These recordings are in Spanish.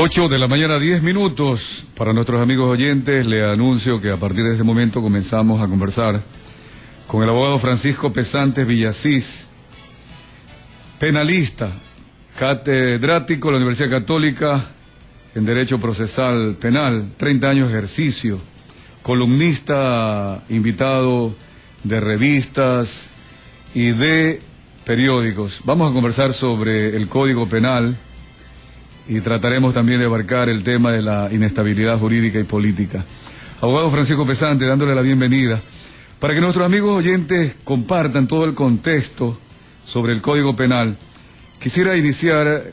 8 de la mañana, 10 minutos. Para nuestros amigos oyentes, le anuncio que a partir de este momento comenzamos a conversar con el abogado Francisco Pesantes Villasís, penalista, catedrático de la Universidad Católica en Derecho Procesal Penal, 30 años de ejercicio, columnista invitado de revistas y de periódicos. Vamos a conversar sobre el Código Penal y trataremos también de abarcar el tema de la inestabilidad jurídica y política. Abogado Francisco Pesantes, dándole la bienvenida, para que nuestros amigos oyentes compartan todo el contexto sobre el Código Penal. Quisiera iniciar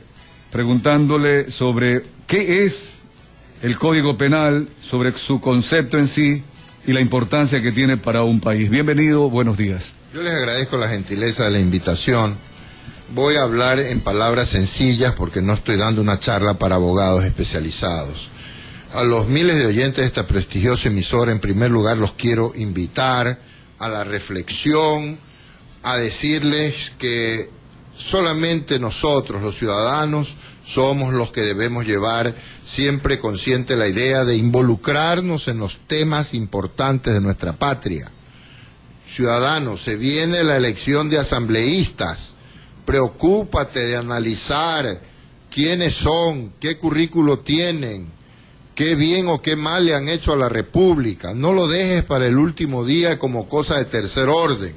preguntándole sobre qué es el Código Penal, sobre su concepto en sí y la importancia que tiene para un país. Bienvenido, buenos días. Yo les agradezco la gentileza de la invitación. Voy a hablar en palabras sencillas porque no estoy dando una charla para abogados especializados. A los miles de oyentes de esta prestigiosa emisora, en primer lugar, los quiero invitar a la reflexión, a decirles que solamente nosotros, los ciudadanos, somos los que debemos llevar siempre consciente la idea de involucrarnos en los temas importantes de nuestra patria. Ciudadanos, se viene la elección de asambleístas. Preocúpate de analizar quiénes son, qué currículo tienen, qué bien o qué mal le han hecho a la República. No lo dejes para el último día como cosa de tercer orden.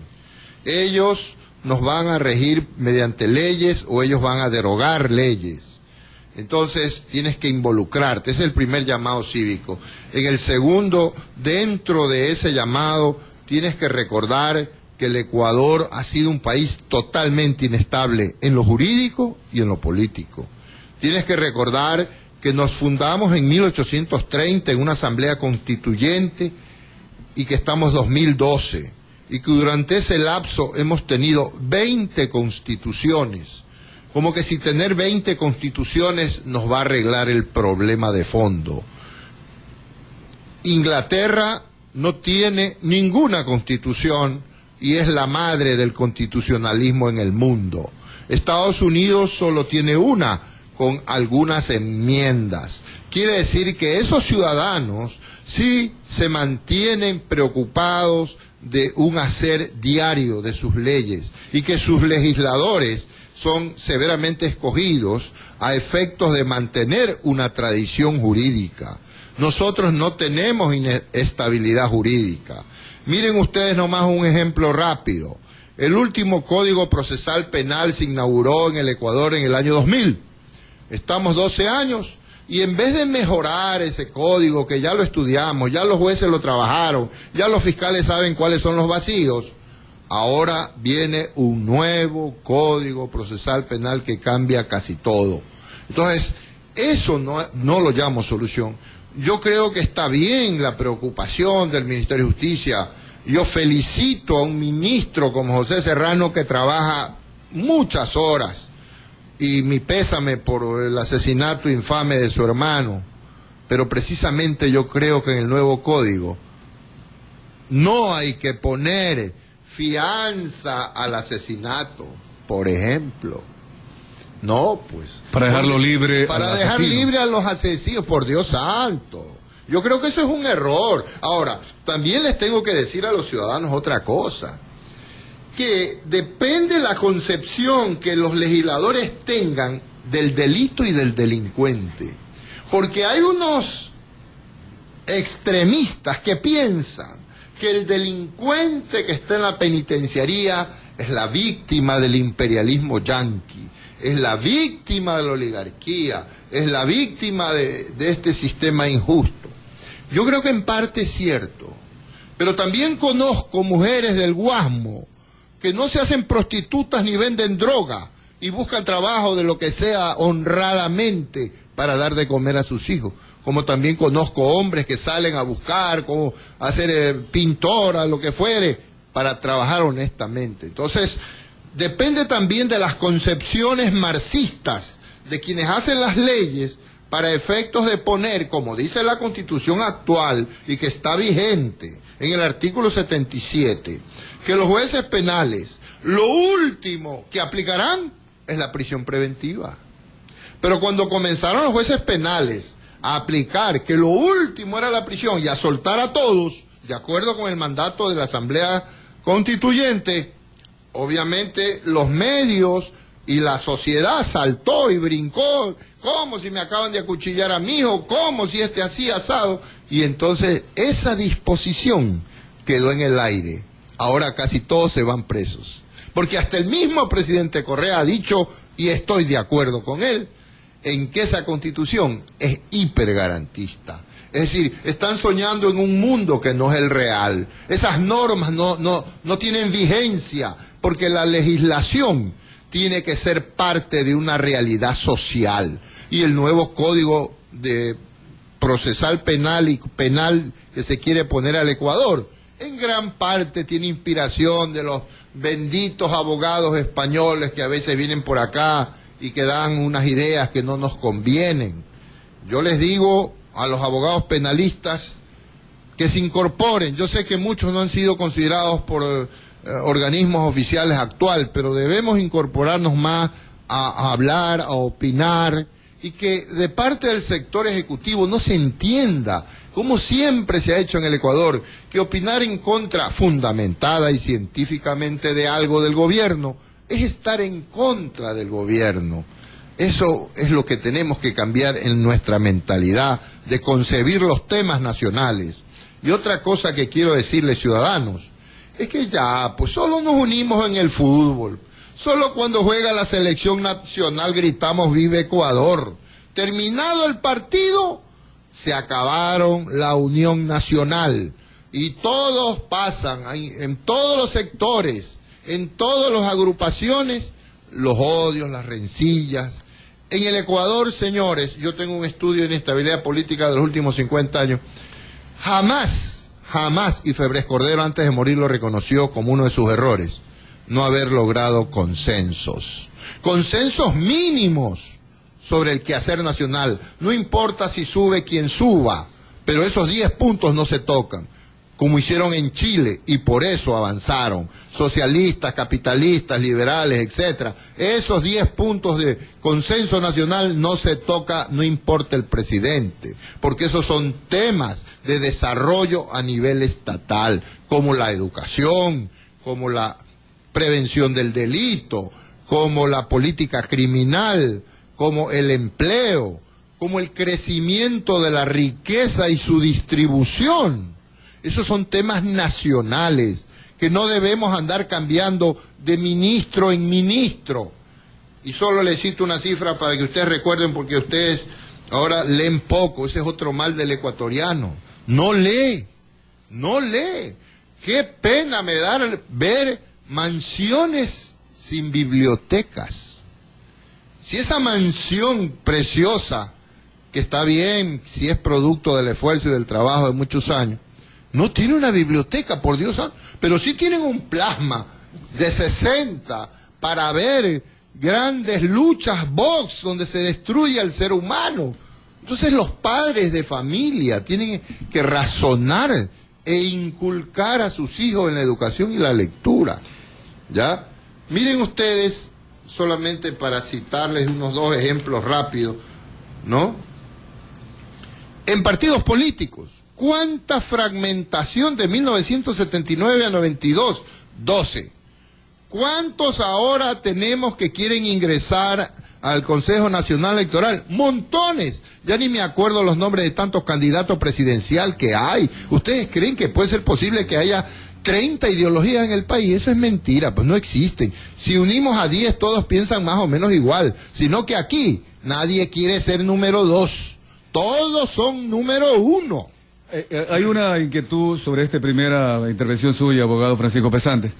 Ellos nos van a regir mediante leyes o ellos van a derogar leyes. Entonces tienes que involucrarte, ese es el primer llamado cívico. En el segundo, dentro de ese llamado, tienes que recordar que el Ecuador ha sido un país totalmente inestable en lo jurídico y en lo político. Tienes que recordar que nos fundamos en 1830 en una asamblea constituyente y que estamos en 2012 y que durante ese lapso hemos tenido 20 constituciones. Como que si tener 20 constituciones nos va a arreglar el problema de fondo. Inglaterra no tiene ninguna constitución y es la madre del constitucionalismo en el mundo. Estados Unidos solo tiene una, con algunas enmiendas. Quiere decir que esos ciudadanos sí se mantienen preocupados de un hacer diario de sus leyes y que sus legisladores son severamente escogidos a efectos de mantener una tradición jurídica. Nosotros no tenemos inestabilidad jurídica. Miren ustedes nomás un ejemplo rápido. El último Código Procesal Penal se inauguró en el Ecuador en el año 2000. Estamos 12 años y en vez de mejorar ese código que ya lo estudiamos, ya los jueces lo trabajaron, ya los fiscales saben cuáles son los vacíos, ahora viene un nuevo Código Procesal Penal que cambia casi todo. Entonces, eso no lo llamo solución. Yo creo que está bien la preocupación del Ministerio de Justicia. Yo felicito a un ministro como José Serrano que trabaja muchas horas y mi pésame por el asesinato infame de su hermano. Pero precisamente yo creo que en el nuevo código no hay que poner fianza al asesinato, por ejemplo. No, pues. Para dejarlo libre. Para dejar libre a los asesinos, por Dios santo. Yo creo que eso es un error. Ahora, también les tengo que decir a los ciudadanos otra cosa. Que depende la concepción que los legisladores tengan del delito y del delincuente. Porque hay unos extremistas que piensan que el delincuente que está en la penitenciaría es la víctima del imperialismo yanqui. Es la víctima de la oligarquía, es la víctima de este sistema injusto. Yo creo que en parte es cierto, pero también conozco mujeres del Guasmo que no se hacen prostitutas ni venden droga y buscan trabajo de lo que sea honradamente para dar de comer a sus hijos. Como también conozco hombres que salen a buscar, como hacer pintora, lo que fuere, para trabajar honestamente. Entonces, depende también de las concepciones marxistas de quienes hacen las leyes para efectos de poner, como dice la Constitución actual y que está vigente en el artículo 77, que los jueces penales, lo último que aplicarán es la prisión preventiva. Pero cuando comenzaron los jueces penales a aplicar que lo último era la prisión y a soltar a todos, de acuerdo con el mandato de la Asamblea Constituyente, obviamente los medios y la sociedad saltó y brincó, como si me acaban de acuchillar a mi hijo, como si así asado, y entonces esa disposición quedó en el aire. Ahora casi todos se van presos, porque hasta el mismo presidente Correa ha dicho, y estoy de acuerdo con él, en que esa Constitución es hipergarantista. Es decir, están soñando en un mundo que no es el real. Esas normas no tienen vigencia, porque la legislación tiene que ser parte de una realidad social. Y el nuevo Código de Procesal Penal y Penal que se quiere poner al Ecuador, en gran parte tiene inspiración de los benditos abogados españoles que a veces vienen por acá y que dan unas ideas que no nos convienen. Yo les digo a los abogados penalistas que se incorporen. Yo sé que muchos no han sido considerados por organismos oficiales actual, pero debemos incorporarnos más a hablar, a opinar, y que de parte del sector ejecutivo no se entienda, como siempre se ha hecho en el Ecuador, que opinar en contra fundamentada y científicamente de algo del gobierno es estar en contra del gobierno. Eso es lo que tenemos que cambiar en nuestra mentalidad de concebir los temas nacionales. Y otra cosa que quiero decirles, ciudadanos, es que ya, pues solo nos unimos en el fútbol. Solo cuando juega la selección nacional gritamos ¡Viva Ecuador! Terminado el partido, se acabaron la unión nacional. Y todos pasan, en todos los sectores, en todas las agrupaciones, los odios, las rencillas. En el Ecuador, señores, yo tengo un estudio de inestabilidad política de los últimos 50 años, jamás, y Febres Cordero antes de morir lo reconoció como uno de sus errores, no haber logrado consensos mínimos sobre el quehacer nacional. No importa si sube quien suba, pero esos 10 puntos no se tocan, como hicieron en Chile, y por eso avanzaron, socialistas, capitalistas, liberales, etcétera. Esos 10 puntos de consenso nacional no se toca, no importa el presidente, porque esos son temas de desarrollo a nivel estatal, como la educación, como la prevención del delito, como la política criminal, como el empleo, como el crecimiento de la riqueza y su distribución. Esos son temas nacionales que no debemos andar cambiando de ministro en ministro. Y solo les cito una cifra para que ustedes recuerden, porque ustedes ahora leen poco. Ese es otro mal del ecuatoriano. No lee. Qué pena me da ver mansiones sin bibliotecas. Si esa mansión preciosa, que está bien, si es producto del esfuerzo y del trabajo de muchos años, no tiene una biblioteca, por Dios, pero sí tienen un plasma de 60 para ver grandes luchas box donde se destruye al ser humano. Entonces los padres de familia tienen que razonar e inculcar a sus hijos en la educación y la lectura. ¿Ya? Miren ustedes, solamente para citarles unos 2 ejemplos rápidos, ¿no? En partidos políticos, ¿cuánta fragmentación de 1979 a 92? 12. ¿Cuántos ahora tenemos que quieren ingresar al Consejo Nacional Electoral? Montones. Ya ni me acuerdo los nombres de tantos candidatos presidencial que hay. ¿Ustedes creen que puede ser posible que haya 30 ideologías en el país? Eso es mentira, pues no existen. Si unimos a 10, todos piensan más o menos igual. Sino que aquí nadie quiere ser número 2. Todos son número 1. Hay una inquietud sobre esta primera intervención suya, abogado Francisco Pesante.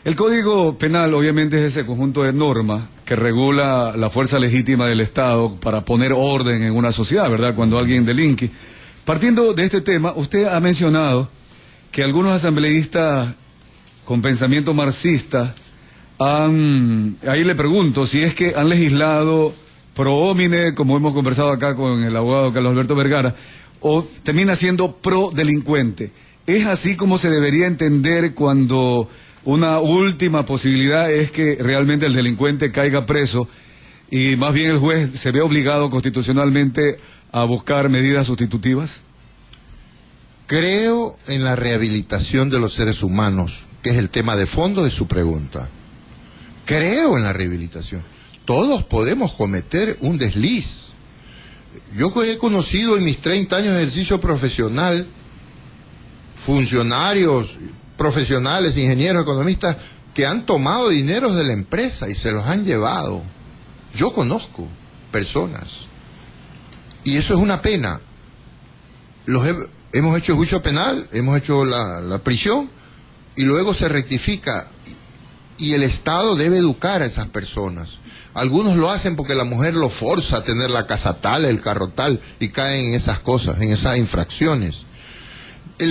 El Código Penal obviamente es ese conjunto de normas que regula la fuerza legítima del Estado para poner orden en una sociedad, ¿verdad? Cuando alguien delinque. Partiendo de este tema, usted ha mencionado que algunos asambleístas con pensamiento marxista ahí le pregunto si es que han legislado pro homine, como hemos conversado acá con el abogado Carlos Alberto Vergara, o termina siendo pro delincuente. ¿Es así como se debería entender cuando una última posibilidad es que realmente el delincuente caiga preso y más bien el juez se ve obligado constitucionalmente a buscar medidas sustitutivas? Creo en la rehabilitación de los seres humanos, que es el tema de fondo de su pregunta. Creo en la rehabilitación. Todos podemos cometer un desliz. Yo he conocido en mis 30 años de ejercicio profesional funcionarios, profesionales, ingenieros, economistas, que han tomado dineros de la empresa y se los han llevado. Yo conozco personas. Y eso es una pena. Hemos hecho el juicio penal, hemos hecho la prisión, y luego se rectifica. Y el Estado debe educar a esas personas. Algunos lo hacen porque la mujer lo forza a tener la casa tal, el carro tal, y caen en esas cosas, en esas infracciones. En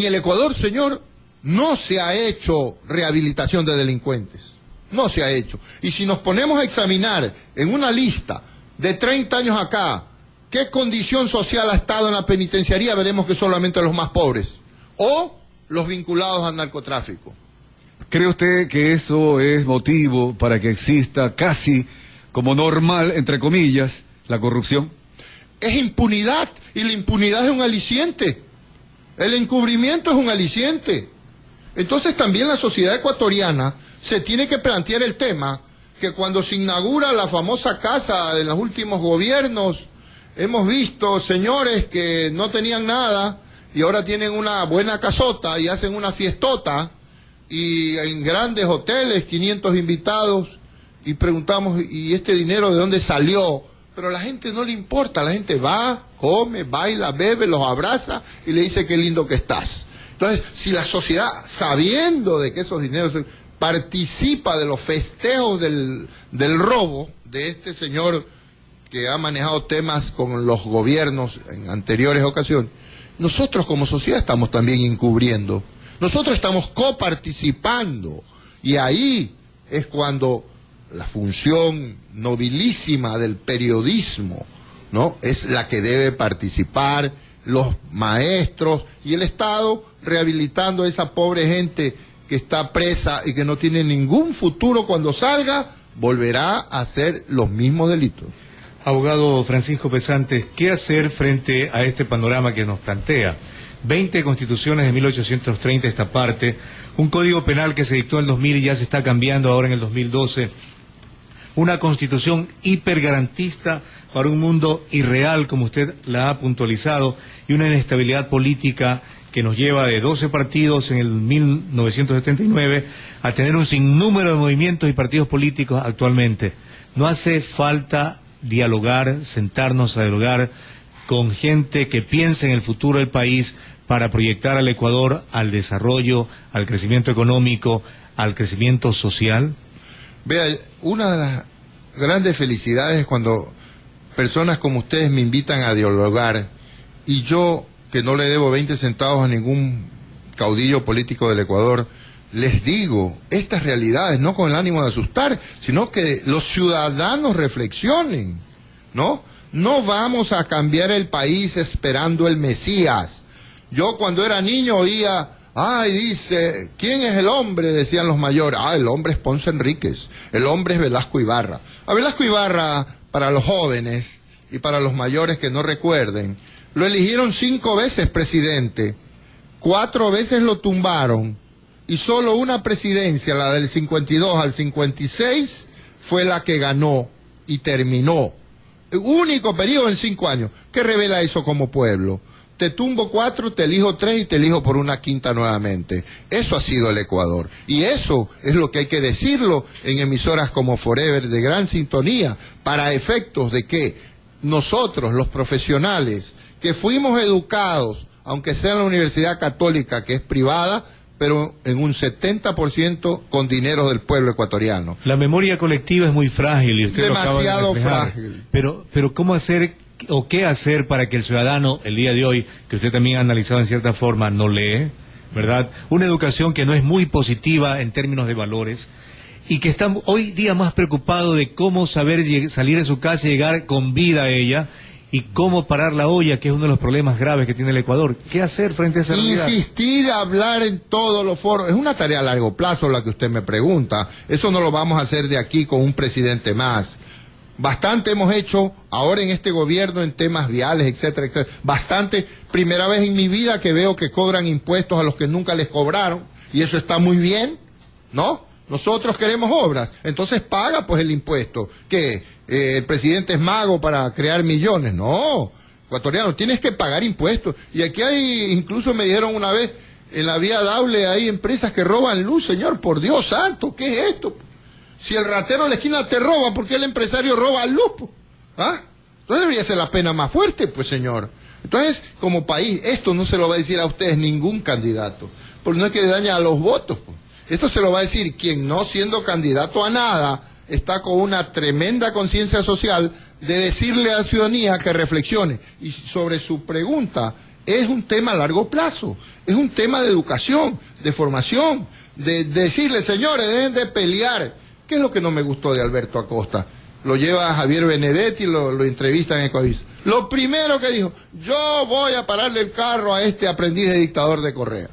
el Ecuador, señor, no se ha hecho rehabilitación de delincuentes. No se ha hecho. Y si nos ponemos a examinar en una lista de 30 años acá, qué condición social ha estado en la penitenciaría, veremos que solamente los más pobres. O los vinculados al narcotráfico. ¿Cree usted que eso es motivo para que exista casi como normal, entre comillas, la corrupción? Es impunidad, y la impunidad es un aliciente. El encubrimiento es un aliciente. Entonces también la sociedad ecuatoriana se tiene que plantear el tema que cuando se inaugura la famosa casa de los últimos gobiernos, hemos visto señores que no tenían nada y ahora tienen una buena casota y hacen una fiestota, y en grandes hoteles, 500 invitados, y preguntamos, ¿y este dinero de dónde salió? Pero a la gente no le importa, la gente va, come, baila, bebe, los abraza y le dice qué lindo que estás. Entonces, si la sociedad, sabiendo de que esos dineros participa de los festejos del robo de este señor que ha manejado temas con los gobiernos en anteriores ocasiones, nosotros como sociedad estamos también encubriendo. Nosotros estamos coparticipando, y ahí es cuando la función nobilísima del periodismo, ¿no?, es la que debe participar, los maestros y el Estado rehabilitando a esa pobre gente que está presa y que no tiene ningún futuro. Cuando salga, volverá a hacer los mismos delitos. Abogado Francisco Pesante, ¿qué hacer frente a este panorama que nos plantea? 20 constituciones de 1830 esta parte, un código penal que se dictó en el 2000 y ya se está cambiando ahora en el 2012, una constitución hipergarantista para un mundo irreal, como usted la ha puntualizado, y una inestabilidad política que nos lleva de 12 partidos en el 1979 a tener un sinnúmero de movimientos y partidos políticos actualmente. ¿No hace falta dialogar, sentarnos a dialogar con gente que piense en el futuro del país para proyectar al Ecuador al desarrollo, al crecimiento económico, al crecimiento social? Vea, una de las grandes felicidades es cuando personas como ustedes me invitan a dialogar, y yo, que no le debo 20 centavos a ningún caudillo político del Ecuador, les digo estas realidades, no con el ánimo de asustar, sino que los ciudadanos reflexionen, ¿no? No vamos a cambiar el país esperando el Mesías. Yo cuando era niño oía, ay, dice, ¿quién es el hombre?, decían los mayores. Ah, el hombre es Ponce Enríquez, el hombre es Velasco Ibarra. A Velasco Ibarra, para los jóvenes y para los mayores que no recuerden, lo eligieron 5 veces presidente, 4 veces lo tumbaron, y solo una presidencia, la del 52 al 56, fue la que ganó y terminó. El único periodo en 5 años. ¿Qué revela eso como pueblo? Te tumbo 4, te elijo 3 y te elijo por una quinta nuevamente. Eso ha sido el Ecuador. Y eso es lo que hay que decirlo en emisoras como Forever, de gran sintonía, para efectos de que nosotros, los profesionales, que fuimos educados, aunque sea en la Universidad Católica, que es privada, pero en un 70% con dinero del pueblo ecuatoriano. La memoria colectiva es muy frágil y usted demasiado lo acaba de reflejar. frágil. Pero ¿cómo hacer o qué hacer para que el ciudadano, el día de hoy, que usted también ha analizado en cierta forma, no lee, ¿verdad? Una educación que no es muy positiva en términos de valores y que está hoy día más preocupado de cómo saber salir de su casa y llegar con vida a ella, y cómo parar la olla, que es uno de los problemas graves que tiene el Ecuador. ¿Qué hacer frente a esa realidad? Insistir, hablar en todos los foros. Es una tarea a largo plazo la que usted me pregunta. Eso no lo vamos a hacer de aquí con un presidente más. Bastante hemos hecho ahora en este gobierno en temas viales, etcétera, etcétera. Bastante. Primera vez en mi vida que veo que cobran impuestos a los que nunca les cobraron. Y eso está muy bien, ¿no? Nosotros queremos obras. Entonces paga pues el impuesto. ¿Qué? ¿El presidente es mago para crear millones? No. Ecuatoriano, tienes que pagar impuestos. Y aquí hay, incluso me dijeron una vez, en la vía Daule hay empresas que roban luz, señor. Por Dios santo, ¿qué es esto? Si el ratero de la esquina te roba, ¿por qué el empresario roba luz? ¿Ah? Entonces debería ser la pena más fuerte, pues, señor. Entonces, como país, esto no se lo va a decir a ustedes ningún candidato, porque no es que le daña a los votos. Pues. Esto se lo va a decir quien, no siendo candidato a nada, está con una tremenda conciencia social de decirle a la ciudadanía que reflexione. Y sobre su pregunta, es un tema a largo plazo, es un tema de educación, de formación, de decirle, señores, dejen de pelear. ¿Qué es lo que no me gustó de Alberto Acosta? Lo lleva Javier Benedetti, lo entrevista en Ecoavisa. Lo primero que dijo, yo voy a pararle el carro a este aprendiz de dictador de Correa.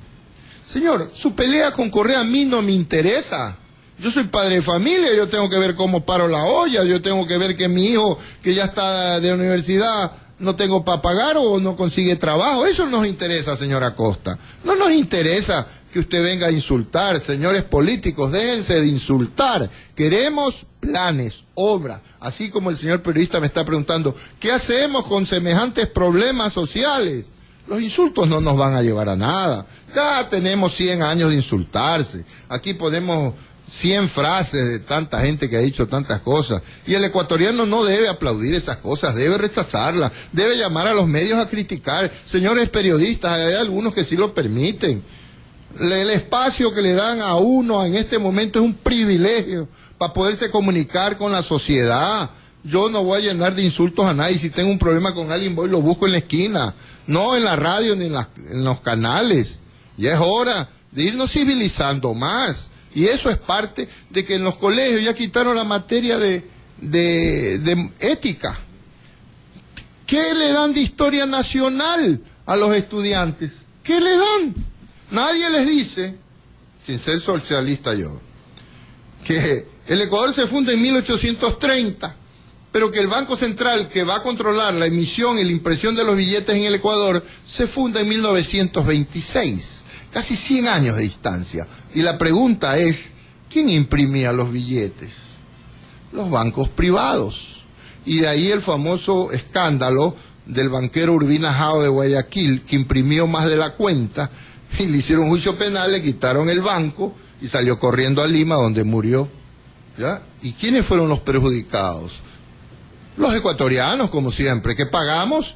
Señor, su pelea con Correa a mí no me interesa. Yo soy padre de familia, yo tengo que ver cómo paro la olla, yo tengo que ver que mi hijo, que ya está de universidad, no tengo para pagar o no consigue trabajo. Eso nos interesa, señora Acosta. No nos interesa que usted venga a insultar. Señores políticos, déjense de insultar. Queremos planes, obras. Así como el señor periodista me está preguntando, ¿qué hacemos con semejantes problemas sociales? Los insultos no nos van a llevar a nada. Ya tenemos 100 años de insultarse. Aquí podemos 100 frases de tanta gente que ha dicho tantas cosas. Y el ecuatoriano no debe aplaudir esas cosas, debe rechazarlas, debe llamar a los medios a criticar. Señores periodistas, hay algunos que sí lo permiten. El espacio que le dan a uno en este momento es un privilegio para poderse comunicar con la sociedad. Yo no voy a llenar de insultos a nadie. Si tengo un problema con alguien, voy y lo busco en la esquina. No en la radio ni en los canales. Ya es hora de irnos civilizando más. Y eso es parte de que en los colegios ya quitaron la materia de ética. ¿Qué le dan de historia nacional a los estudiantes? ¿Qué le dan? Nadie les dice, sin ser socialista yo, que el Ecuador se funda en 1830, pero que el Banco Central, que va a controlar la emisión y la impresión de los billetes en el Ecuador, se funda en 1926. Casi 100 años de distancia. Y la pregunta es, ¿quién imprimía los billetes? Los bancos privados. Y de ahí el famoso escándalo del banquero Urbina Jao de Guayaquil, que imprimió más de la cuenta, y le hicieron un juicio penal, le quitaron el banco, y salió corriendo a Lima, donde murió. ¿Ya? ¿Y quiénes fueron los perjudicados? Los ecuatorianos, como siempre, que pagamos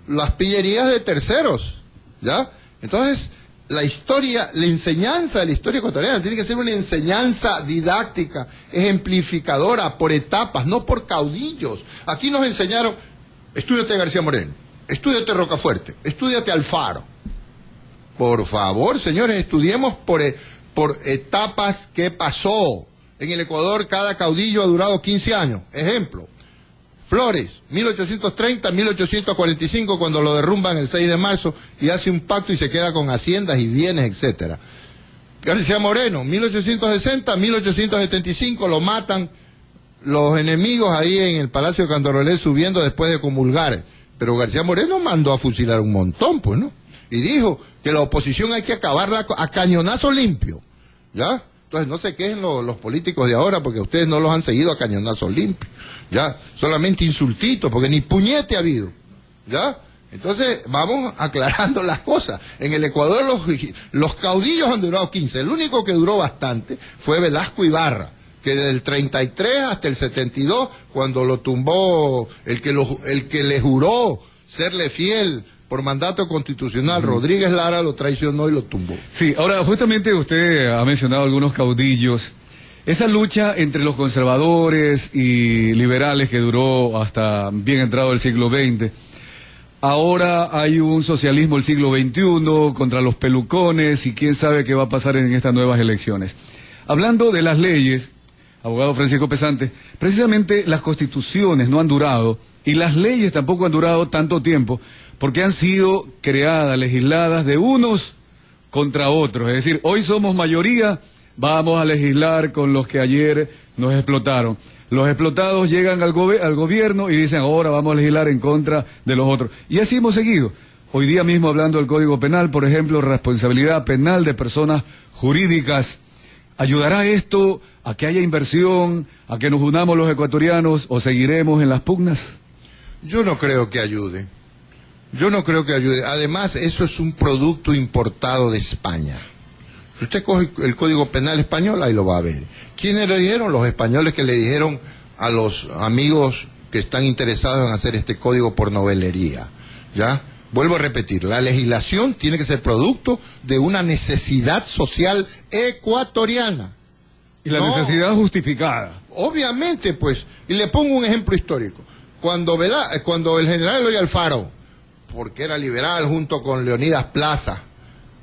las pillerías de terceros. ¿Ya? Entonces, la historia, la enseñanza de la historia ecuatoriana tiene que ser una enseñanza didáctica, ejemplificadora, por etapas, no por caudillos. Aquí nos enseñaron, estúdiate García Moreno, estúdiate Rocafuerte, estúdiate Alfaro. Por favor, señores, estudiemos por etapas qué pasó. En el Ecuador cada caudillo ha durado 15 años. Ejemplo, Flores, 1830, 1845, cuando lo derrumban el 6 de marzo y hace un pacto y se queda con haciendas y bienes, etcétera. García Moreno, 1860, 1875, lo matan los enemigos ahí en el Palacio de Candorolé subiendo después de comulgar. Pero García Moreno mandó a fusilar un montón, pues, ¿no? Y dijo que la oposición hay que acabarla a cañonazo limpio, ¿ya? Entonces no se quejen los políticos de ahora porque ustedes no los han seguido a cañonazo limpio, ¿ya? Solamente insultitos, porque ni puñete ha habido, ¿ya? Entonces vamos aclarando las cosas. En el Ecuador los caudillos han durado 15, el único que duró bastante fue Velasco Ibarra, que del 33 hasta el 72, cuando lo tumbó el que le juró serle fiel por mandato constitucional, Rodríguez Lara, lo traicionó y lo tumbó. Sí, ahora justamente usted ha mencionado algunos caudillos. Esa lucha entre los conservadores y liberales que duró hasta bien entrado el siglo XX. Ahora hay un socialismo del siglo XXI contra los pelucones y quién sabe qué va a pasar en estas nuevas elecciones. Hablando de las leyes, abogado Francisco Pesante, precisamente las constituciones no han durado y las leyes tampoco han durado tanto tiempo porque han sido creadas, legisladas de unos contra otros. Es decir, hoy somos mayoría, vamos a legislar con los que ayer nos explotaron. Los explotados llegan al gobierno y dicen, ahora vamos a legislar en contra de los otros. Y así hemos seguido. Hoy día mismo, hablando del Código Penal, por ejemplo, responsabilidad penal de personas jurídicas. ¿Ayudará esto a que haya inversión, a que nos unamos los ecuatorianos, o seguiremos en las pugnas? Yo no creo que ayude. Yo no creo que ayude. Además, eso es un producto importado de España. Si usted coge el Código Penal español, ahí lo va a ver. ¿Quiénes le dijeron? Los españoles que le dijeron a los amigos que están interesados en hacer este código por novelería. ¿Ya? Vuelvo a repetir, la legislación tiene que ser producto de una necesidad social ecuatoriana. Y la necesidad justificada. Obviamente, pues. Y le pongo un ejemplo histórico. Cuando el general Eloy Alfaro, porque era liberal junto con Leonidas Plaza,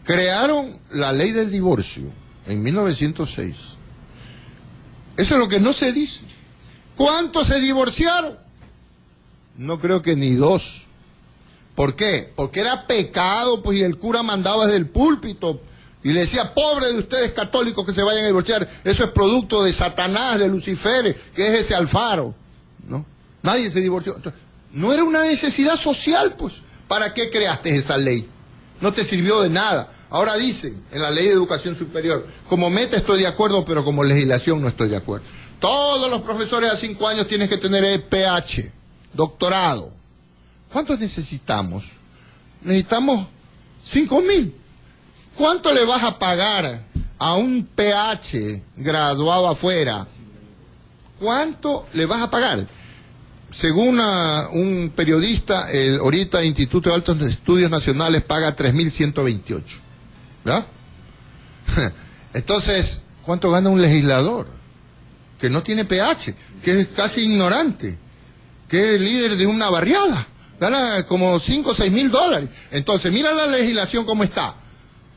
crearon la ley del divorcio en 1906. Eso es lo que no se dice. ¿Cuántos se divorciaron? No creo que ni 2. ¿Por qué? Porque era pecado, pues, y el cura mandaba desde el púlpito y le decía, pobre de ustedes católicos que se vayan a divorciar, eso es producto de Satanás, de Lucifer, que es ese Alfaro, ¿no? Nadie se divorció. Entonces, no era una necesidad social, pues. ¿Para qué creaste esa ley? No te sirvió de nada. Ahora dicen, en la ley de educación superior, como meta estoy de acuerdo, pero como legislación no estoy de acuerdo. Todos los profesores a 5 años tienen que tener PH, doctorado. ¿Cuántos necesitamos? Necesitamos 5.000. ¿Cuánto le vas a pagar a un PH graduado afuera? ¿Cuánto le vas a pagar? Según un periodista, ahorita el Instituto de Altos Estudios Nacionales paga 3.128. ¿Verdad? Entonces, ¿cuánto gana un legislador que no tiene PH, que es casi ignorante, que es líder de una barriada? Gana como 5 o 6 mil dólares. Entonces, mira la legislación cómo está.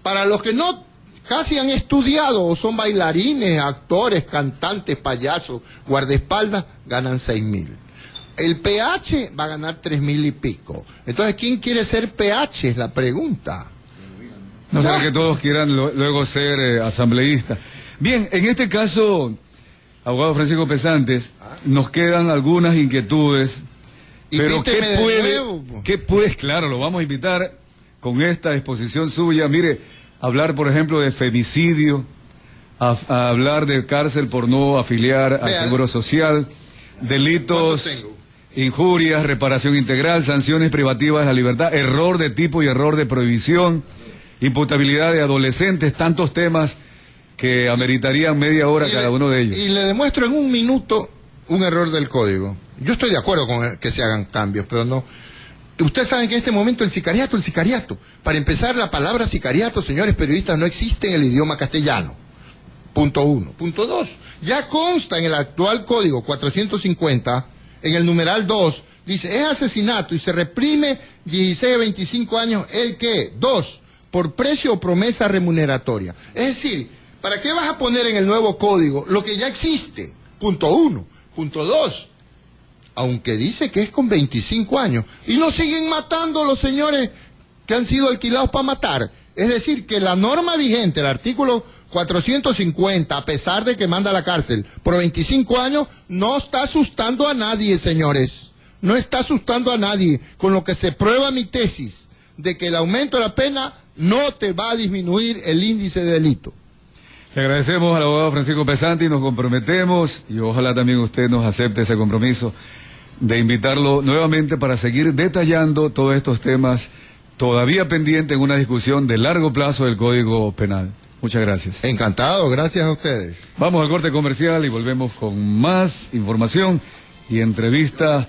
Para los que no casi han estudiado o son bailarines, actores, cantantes, payasos, guardaespaldas, ganan 6.000. El PH va a ganar 3.000 y pico. Entonces, ¿quién quiere ser PH? Es la pregunta. No sé que todos quieran luego ser asambleístas. Bien, en este caso, abogado Francisco Pesantes, nos quedan algunas inquietudes. Pero ¿qué puede? Claro, lo vamos a invitar con esta exposición suya. Mire, hablar, por ejemplo, de femicidio, a hablar de cárcel por no afiliar al Seguro Social, delitos, injurias, reparación integral, sanciones privativas de la libertad, error de tipo y error de prohibición, imputabilidad de adolescentes, tantos temas que ameritarían media hora cada uno de ellos. Y le demuestro en 1 minuto un error del código. Yo estoy de acuerdo con que se hagan cambios, pero no. Ustedes saben que en este momento el sicariato. Para empezar, la palabra sicariato, señores periodistas, no existe en el idioma castellano. Punto 1. Punto 2. Ya consta en el actual código 450, en el numeral 2, dice, es asesinato y se reprime 16 a 25 años, ¿el qué? 2, por precio o promesa remuneratoria. Es decir, ¿para qué vas a poner en el nuevo código lo que ya existe? Punto 1. Punto 2. Aunque dice que es con 25 años, y nos siguen matando los señores que han sido alquilados para matar. Es decir, que la norma vigente, el artículo 450, a pesar de que manda a la cárcel por 25 años, no está asustando a nadie, señores. No está asustando a nadie. Con lo que se prueba mi tesis, de que el aumento de la pena no te va a disminuir el índice de delito. Le agradecemos al abogado Francisco Pesantes y nos comprometemos, y ojalá también usted nos acepte ese compromiso, de invitarlo nuevamente para seguir detallando todos estos temas todavía pendientes en una discusión de largo plazo del Código Penal. Muchas gracias. Encantado, gracias a ustedes. Vamos al corte comercial y volvemos con más información y entrevista,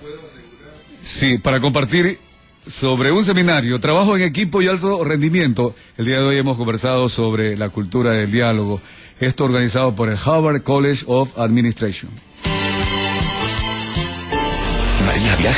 sí, para compartir sobre un seminario, trabajo en equipo y alto rendimiento. El día de hoy hemos conversado sobre la cultura del diálogo. Esto organizado por el Harvard College of Administration. María viaja